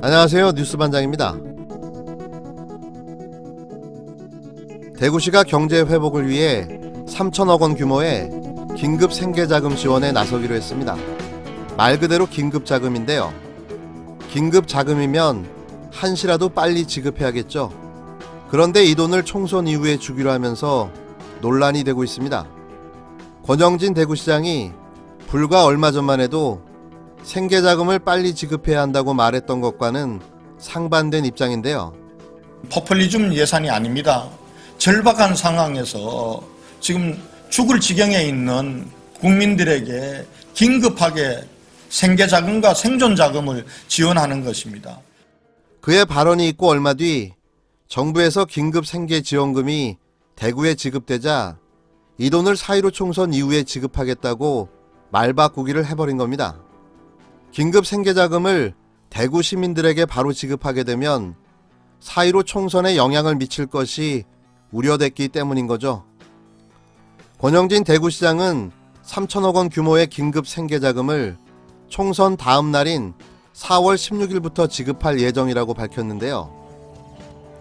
안녕하세요. 뉴스반장입니다. 대구시가 경제 회복을 위해 3천억 원 규모의 긴급 생계자금 지원에 나서기로 했습니다. 말 그대로 긴급 자금인데요. 긴급 자금이면 한시라도 빨리 지급해야겠죠. 그런데 이 돈을 총선 이후에 주기로 하면서 논란이 되고 있습니다. 권영진 대구시장이 불과 얼마 전만 해도 생계자금을 빨리 지급해야 한다고 말했던 것과는 상반된 입장인데요. 포퓰리즘 예산이 아닙니다. 절박한 상황에서 지금 죽을 지경에 있는 국민들에게 긴급하게 생계자금과 생존자금을 지원하는 것입니다. 그의 발언이 있고 얼마 뒤 정부에서 긴급 생계지원금이 대구에 지급되자 이 돈을 4.15 총선 이후에 지급하겠다고 말바꾸기를 해버린 겁니다. 긴급 생계자금을 대구 시민들에게 바로 지급하게 되면 4.15 총선에 영향을 미칠 것이 우려됐기 때문인 거죠. 권영진 대구시장은 3천억 원 규모의 긴급 생계자금을 총선 다음 날인 4월 16일부터 지급할 예정이라고 밝혔는데요.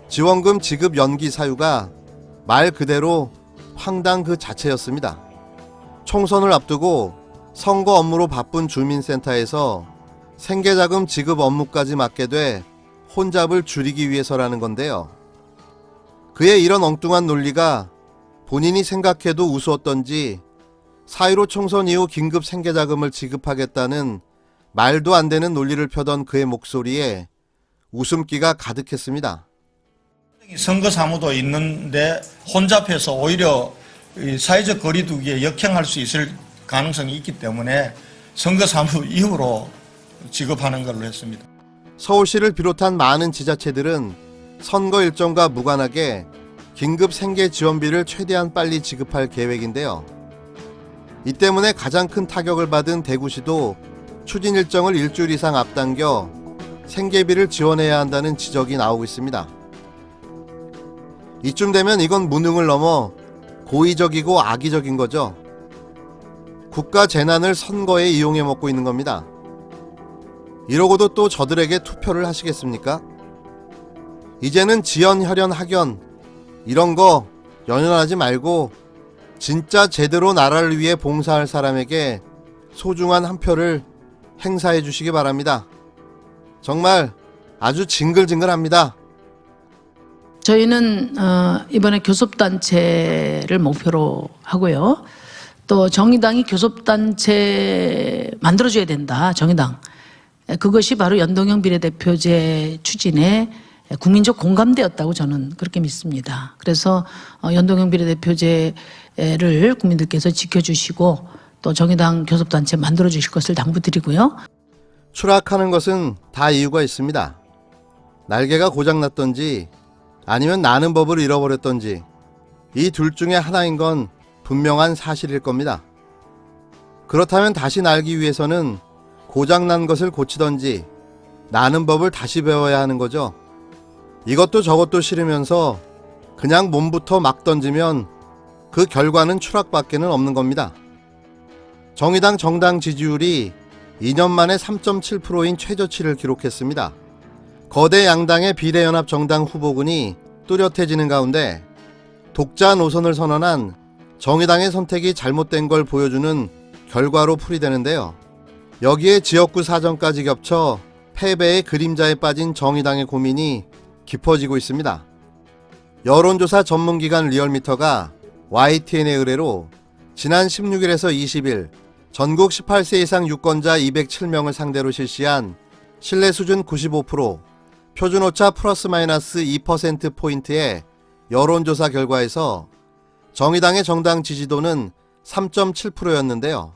지원금 지급 연기 사유가 말 그대로 황당 그 자체였습니다. 총선을 앞두고 선거 업무로 바쁜 주민센터에서 생계자금 지급 업무까지 맡게 돼 혼잡을 줄이기 위해서라는 건데요. 그의 이런 엉뚱한 논리가 본인이 생각해도 우스웠던지 4.15 총선 이후 긴급 생계자금을 지급하겠다는 말도 안 되는 논리를 펴던 그의 목소리에 웃음기가 가득했습니다. 선거 사무도 있는데 혼잡해서 오히려 사회적 거리두기에 역행할 수 있을 가능성이 있기 때문에 선거 사무 이후로 지급하는 걸로 했습니다. 서울시를 비롯한 많은 지자체들은 선거 일정과 무관하게 긴급 생계 지원비를 최대한 빨리 지급할 계획인데요. 이 때문에 가장 큰 타격을 받은 대구시도 추진 일정을 일주일 이상 앞당겨 생계비를 지원해야 한다는 지적이 나오고 있습니다. 이쯤 되면 이건 무능을 넘어 고의적이고 악의적인 거죠. 국가 재난을 선거에 이용해 먹고 있는 겁니다. 이러고도 또 저들에게 투표를 하시겠습니까? 이제는 지연, 혈연, 학연 이런 거 연연하지 말고 진짜 제대로 나라를 위해 봉사할 사람에게 소중한 한 표를 행사해 주시기 바랍니다. 정말 아주 징글징글합니다. 저희는 이번에 교섭단체를 목표로 하고요. 또 정의당이 교섭단체 만들어줘야 된다. 정의당. 그것이 바로 연동형 비례대표제 추진에 국민적 공감대였다고 저는 그렇게 믿습니다. 그래서 연동형 비례대표제를 국민들께서 지켜주시고 또 정의당 교섭단체 만들어주실 것을 당부드리고요. 추락하는 것은 다 이유가 있습니다. 날개가 고장났던지 아니면 나는 법을 잃어버렸던지 이 둘 중에 하나인 건 분명한 사실일 겁니다. 그렇다면 다시 날기 위해서는 고장난 것을 고치던지 나는 법을 다시 배워야 하는 거죠. 이것도 저것도 싫으면서 그냥 몸부터 막 던지면 그 결과는 추락밖에는 없는 겁니다. 정의당 정당 지지율이 2년 만에 3.7%인 최저치를 기록했습니다. 거대 양당의 비례연합 정당 후보군이 뚜렷해지는 가운데 독자 노선을 선언한 정의당의 선택이 잘못된 걸 보여주는 결과로 풀이되는데요. 여기에 지역구 사정까지 겹쳐 패배의 그림자에 빠진 정의당의 고민이 깊어지고 있습니다. 여론조사 전문기관 리얼미터가 YTN의 의뢰로 지난 16일에서 20일 전국 18세 이상 유권자 207명을 상대로 실시한 신뢰 수준 95%, 표준오차 플러스 마이너스 2%포인트의 여론조사 결과에서 정의당의 정당 지지도는 3.7%였는데요.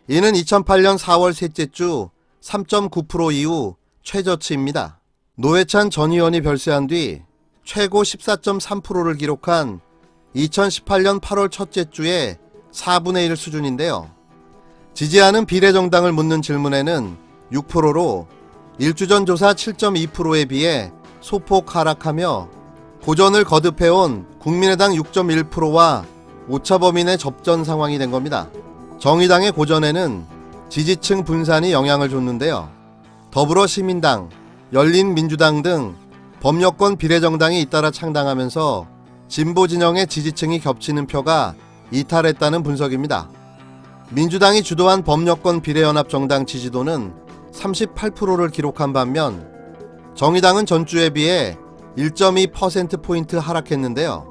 이는 2008년 4월 셋째 주 3.9% 이후 최저치입니다. 노회찬 전 의원이 별세한 뒤 최고 14.3%를 기록한 2018년 8월 첫째 주의 4분의 1 수준인데요. 지지하는 비례정당을 묻는 질문에는 6%로 1주 전 조사 7.2%에 비해 소폭 하락하며 고전을 거듭해온 국민의당 6.1%와 오차범위 접전 상황이 된 겁니다. 정의당의 고전에는 지지층 분산이 영향을 줬는데요. 더불어시민당, 열린민주당 등 범여권 비례정당이 잇따라 창당하면서 진보 진영의 지지층이 겹치는 표가 이탈했다는 분석입니다. 민주당이 주도한 범여권 비례연합정당 지지도는 38%를 기록한 반면 정의당은 전주에 비해 1.2%포인트 하락했는데요.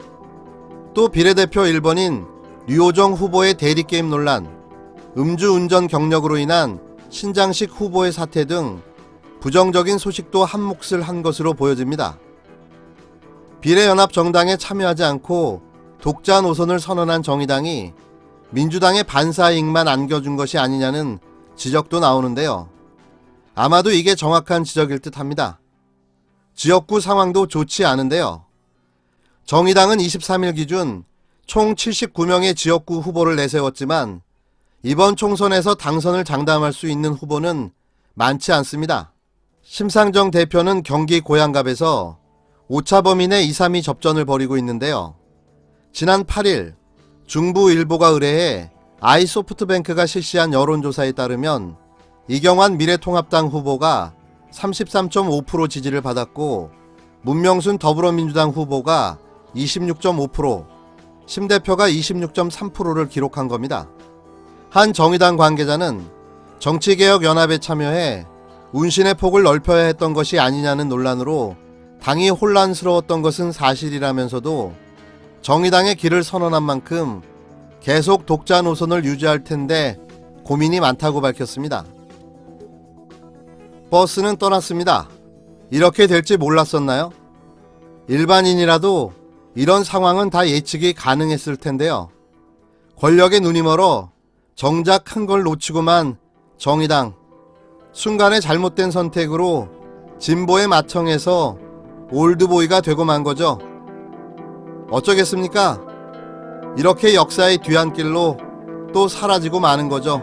또 비례대표 1번인 류호정 후보의 대리게임 논란, 음주운전 경력으로 인한 신장식 후보의 사퇴 등 부정적인 소식도 한 몫을 한 것으로 보여집니다. 비례연합정당에 참여하지 않고 독자 노선을 선언한 정의당이 민주당의 반사이익만 안겨준 것이 아니냐는 지적도 나오는데요. 아마도 이게 정확한 지적일 듯합니다. 지역구 상황도 좋지 않은데요. 정의당은 23일 기준 총 79명의 지역구 후보를 내세웠지만 이번 총선에서 당선을 장담할 수 있는 후보는 많지 않습니다. 심상정 대표는 경기 고양갑에서 오차범위 내 2, 3위 접전을 벌이고 있는데요. 지난 8일 중부일보가 의뢰해 아이소프트뱅크가 실시한 여론조사에 따르면 이경환 미래통합당 후보가 33.5% 지지를 받았고 문명순 더불어민주당 후보가 26.5%, 심 대표가 26.3%를 기록한 겁니다. 한 정의당 관계자는 정치개혁연합에 참여해 운신의 폭을 넓혀야 했던 것이 아니냐는 논란으로 당이 혼란스러웠던 것은 사실이라면서도 정의당의 길을 선언한 만큼 계속 독자 노선을 유지할 텐데 고민이 많다고 밝혔습니다. 버스는 떠났습니다. 이렇게 될지 몰랐었나요? 일반인이라도 이런 상황은 다 예측이 가능했을 텐데요. 권력에 눈이 멀어 정작 큰 걸 놓치고만 정의당, 순간의 잘못된 선택으로 진보의 맏형에서 올드보이가 되고 만 거죠. 어쩌겠습니까? 이렇게 역사의 뒤안길로 또 사라지고 마는 거죠.